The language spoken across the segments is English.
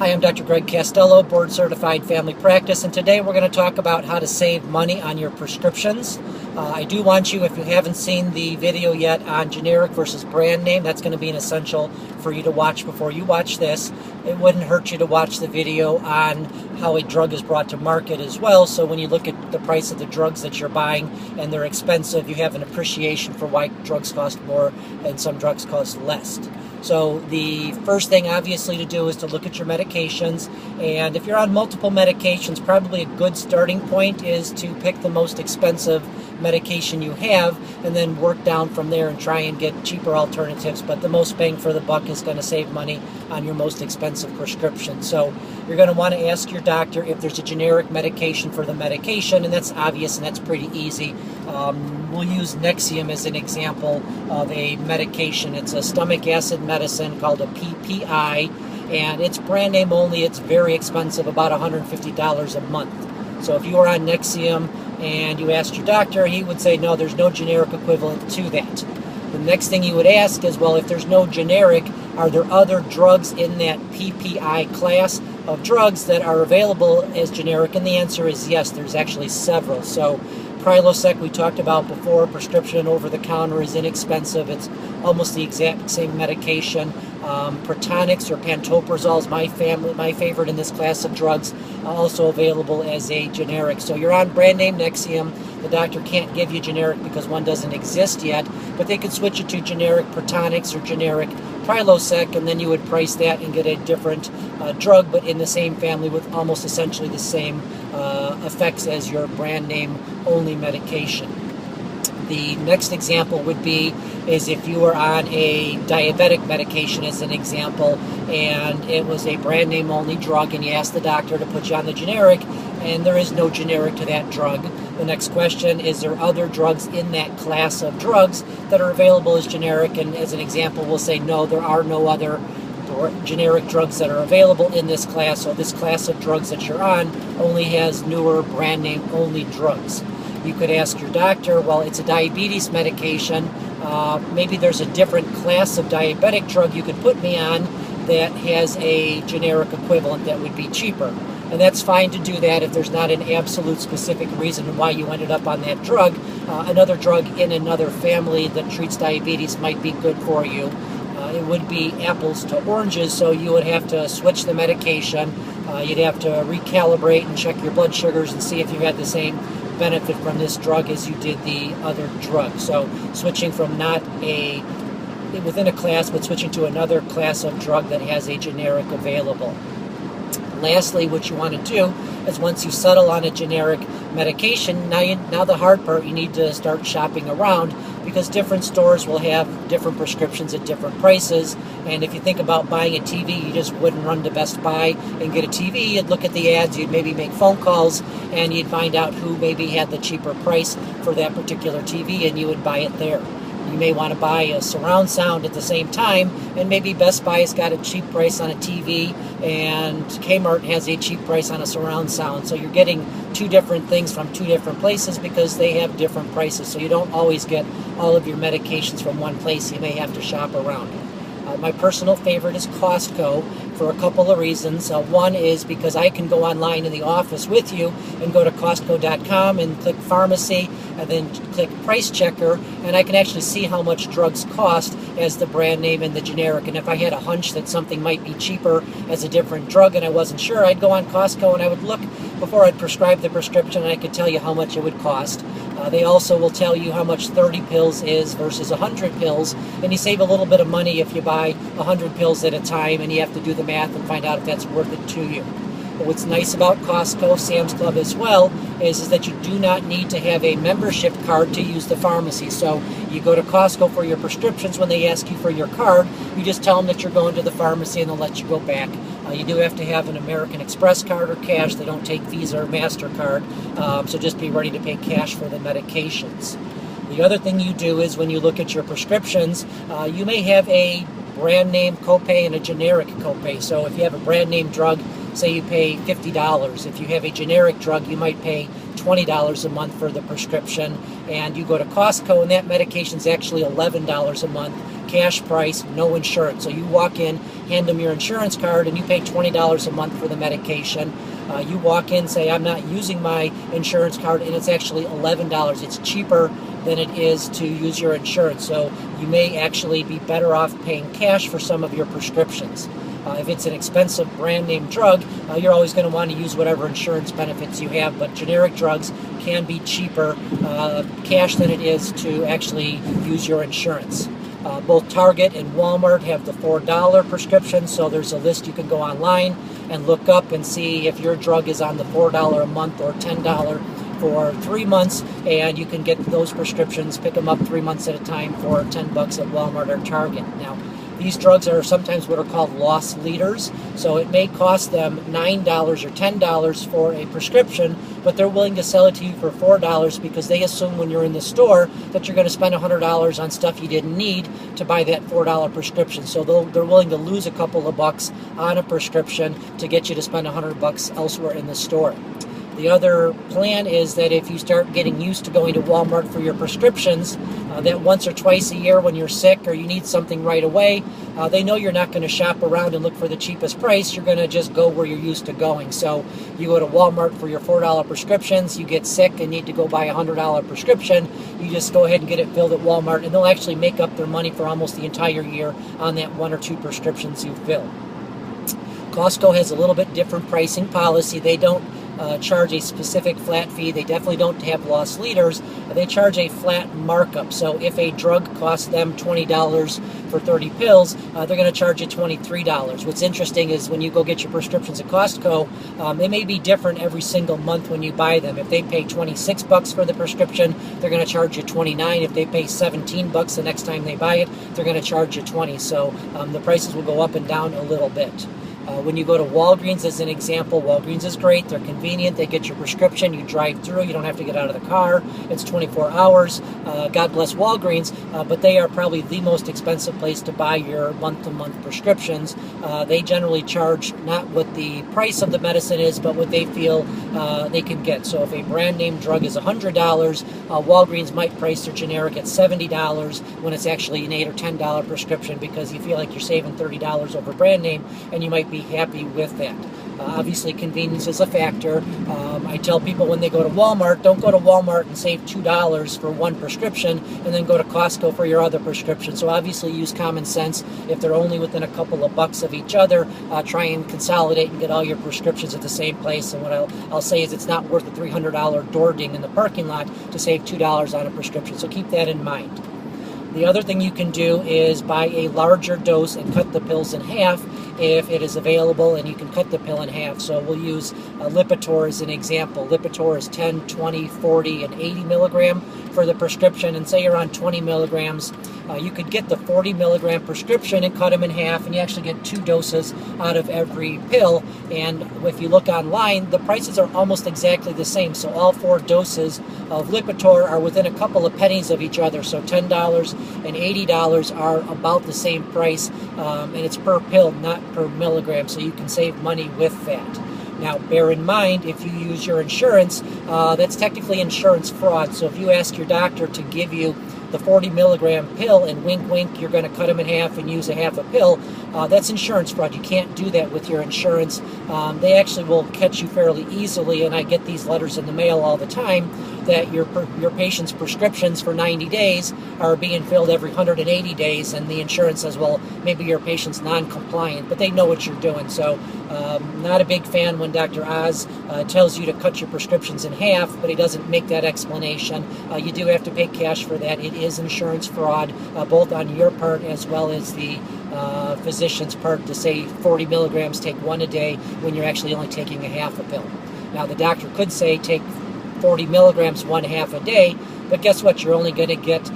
Hi, I'm Dr. Greg Castello, board certified family practice, and today we're going to talk about how to save money on your prescriptions. I do want you, if you haven't seen the video yet on generic versus brand name, that's going to be an essential for you to watch before you watch this. It wouldn't hurt you to watch the video on how a drug is brought to market as well, so when you look at the price of the drugs that you're buying and they're expensive, you have an appreciation for why drugs cost more and some drugs cost less. So the first thing obviously to do is to look at your medications, and if you're on multiple medications, probably a good starting point is to pick the most expensive medication you have and then work down from there and try and get cheaper alternatives, but the most bang for the buck is going to save money on your most expensive prescription. So you're going to want to ask your doctor if there's a generic medication for the medication, and that's obvious and that's pretty easy. We'll use Nexium as an example of a medication. It's a stomach acid medicine called a PPI, and it's brand name only. It's very expensive, about $150 a month. So if you were on Nexium and you asked your doctor, he would say, no, there's no generic equivalent to that. The next thing you would ask is, well, if there's no generic, are there other drugs in that PPI class of drugs that are available as generic? And the answer is yes, there's actually several. So Prilosec, we talked about before, prescription over-the-counter, is inexpensive. It's almost the exact same medication. Protonix or pantoprazole is my favorite in this class of drugs, also available as a generic. So you're on brand name Nexium. The doctor can't give you generic because one doesn't exist yet, but they could switch it to generic Protonix or generic Prilosec, and then you would price that and get a different drug, but in the same family with almost essentially the same effects as your brand name only medication. The next example would be is if you were on a diabetic medication as an example, and it was a brand name only drug, and you asked the doctor to put you on the generic, and there is no generic to that drug. The next question is there other drugs in that class of drugs that are available as generic? And as an example, we'll say no, there are no other generic drugs that are available in this class. So this class of drugs that you're on only has newer brand name only drugs. You could ask your doctor, well, it's a diabetes medication. Maybe there's a different class of diabetic drug you could put me on that has a generic equivalent that would be cheaper. And that's fine to do that if there's not an absolute specific reason why you ended up on that drug. Another drug in another family that treats diabetes might be good for you. It would be apples to oranges, so you would have to switch the medication. You'd have to recalibrate and check your blood sugars and see if you had the same benefit from this drug as you did the other drug. So switching from not within a class, but switching to another class of drug that has a generic available. Lastly, what you want to do is once you settle on a generic medication, now the hard part, you need to start shopping around, because different stores will have different prescriptions at different prices. And if you think about buying a TV, you just wouldn't run to Best Buy and get a TV. You'd look at the ads, you'd maybe make phone calls, and you'd find out who maybe had the cheaper price for that particular TV, and you would buy it there. You may want to buy a surround sound at the same time, and maybe Best Buy's got a cheap price on a TV and Kmart has a cheap price on a surround sound. So you're getting two different things from two different places because they have different prices. So you don't always get all of your medications from one place. You may have to shop around. My personal favorite is Costco for a couple of reasons. One is because I can go online in the office with you and go to Costco.com and click pharmacy and then click price checker, and I can actually see how much drugs cost as the brand name and the generic. And if I had a hunch that something might be cheaper as a different drug and I wasn't sure, I'd go on Costco and I would look before I'd prescribe the prescription, and I could tell you how much it would cost. They also will tell you how much 30 pills is versus 100 pills, and you save a little bit of money if you buy 100 pills at a time, and you have to do the math and find out if that's worth it to you. But what's nice about Costco, Sam's Club as well, is that you do not need to have a membership card to use the pharmacy. So you go to Costco for your prescriptions. When they ask you for your card, you just tell them that you're going to the pharmacy and they'll let you go back. You do have to have an American Express card or cash. They don't take Visa or MasterCard, so just be ready to pay cash for the medications. The other thing you do is when you look at your prescriptions, you may have a brand name copay and a generic copay. So if you have a brand name drug, say you pay $50. If you have a generic drug, you might pay $20 a month for the prescription, and you go to Costco and that medication is actually $11 a month. cash price, no insurance. So you walk in, hand them your insurance card, and you pay $20 a month for the medication. You walk in, say, I'm not using my insurance card, and it's actually $11. It's cheaper than it is to use your insurance. So you may actually be better off paying cash for some of your prescriptions. If it's an expensive brand name drug, you're always going to want to use whatever insurance benefits you have, but generic drugs can be cheaper cash than it is to actually use your insurance. Both Target and Walmart have the $4 prescription, so there's a list you can go online and look up and see if your drug is on the $4 a month or $10 for 3 months, and you can get those prescriptions, pick them up 3 months at a time for $10 at Walmart or Target. Now, these drugs are sometimes what are called loss leaders, so it may cost them $9 or $10 for a prescription, but they're willing to sell it to you for $4 because they assume when you're in the store that you're going to spend $100 on stuff you didn't need to buy that $4 prescription. So they're willing to lose a couple of bucks on a prescription to get you to spend $100 elsewhere in the store. The other plan is that if you start getting used to going to Walmart for your prescriptions, that once or twice a year when you're sick or you need something right away, they know you're not going to shop around and look for the cheapest price. You're going to just go where you're used to going. So you go to Walmart for your $4 prescriptions, you get sick and need to go buy a $100 prescription, you just go ahead and get it filled at Walmart, and they'll actually make up their money for almost the entire year on that 1 or 2 prescriptions you fill. Costco has a little bit different pricing policy. They don't charge a specific flat fee. They definitely don't have loss leaders. They charge a flat markup. So if a drug costs them $20 for 30 pills, they're going to charge you $23. What's interesting is when you go get your prescriptions at Costco, they may be different every single month when you buy them. If they pay $26 for the prescription, they're going to charge you $29. If they pay $17 the next time they buy it, they're going to charge you $20. So the prices will go up and down a little bit. When you go to Walgreens, as an example, Walgreens is great. They're convenient. They get your prescription. You drive through. You don't have to get out of the car. It's 24 hours. God bless Walgreens, but they are probably the most expensive place to buy your month-to-month prescriptions. They generally charge not what the price of the medicine is, but what they feel they can get. So if a brand name drug is $100, Walgreens might price their generic at $70 when it's actually an $8 or $10 prescription, because you feel like you're saving $30 over brand name, and you might be happy with that. Obviously, convenience is a factor. I tell people when they go to Walmart, don't go to Walmart and save $2 for one prescription and then go to Costco for your other prescription. So obviously use common sense. If they're only within a couple of bucks of each other, try and consolidate and get all your prescriptions at the same place. And what I'll say is it's not worth the $300 door ding in the parking lot to save $2 on a prescription. So keep that in mind. The other thing you can do is buy a larger dose and cut the pills in half if it is available, and you can cut the pill in half. So we'll use Lipitor as an example. Lipitor is 10, 20, 40, and 80 milligram for the prescription, and say you're on 20 milligrams, you could get the 40 milligram prescription and cut them in half, and you actually get 2 doses out of every pill. And if you look online, the prices are almost exactly the same. So all 4 doses of Lipitor are within a couple of pennies of each other. So $10 and $80 are about the same price, and it's per pill, not per milligram, so you can save money with that. Now, bear in mind, if you use your insurance, that's technically insurance fraud. So if you ask your doctor to give you the 40 milligram pill and wink, wink, you're going to cut them in half and use a half a pill, that's insurance fraud. You can't do that with your insurance. They actually will catch you fairly easily, and I get these letters in the mail all the time that your patient's prescriptions for 90 days are being filled every 180 days, and the insurance says, well, maybe your patient's non-compliant, but they know what you're doing. So not a big fan when Dr. Oz tells you to cut your prescriptions in half, but he doesn't make that explanation. You do have to pay cash for that. It is insurance fraud, both on your part as well as the physician's part, to say 40 milligrams, take 1 a day, when you're actually only taking a half a pill. Now, the doctor could say take 40 milligrams 1/2 a day, but guess what? You're only going to get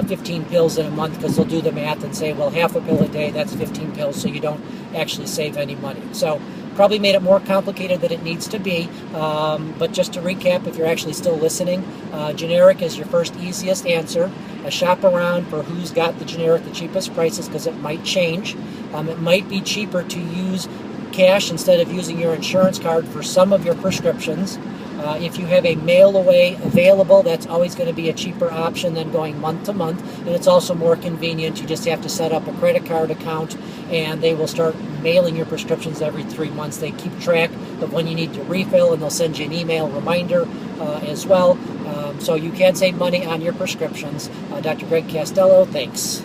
15 pills in a month, because they'll do the math and say, well, half a pill a day, that's 15 pills, so you don't actually save any money. So probably made it more complicated than it needs to be, but just to recap, if you're actually still listening, generic is your first easiest answer. Shop around for who's got the generic, the cheapest prices, because it might change. It might be cheaper to use cash instead of using your insurance card for some of your prescriptions. If you have a mail away available, that's always going to be a cheaper option than going month to month, and it's also more convenient. You just have to set up a credit card account, and they will start mailing your prescriptions every 3 months. They keep track of when you need to refill, and they'll send you an email reminder as well. So you can save money on your prescriptions. Dr. Greg Castello, thanks.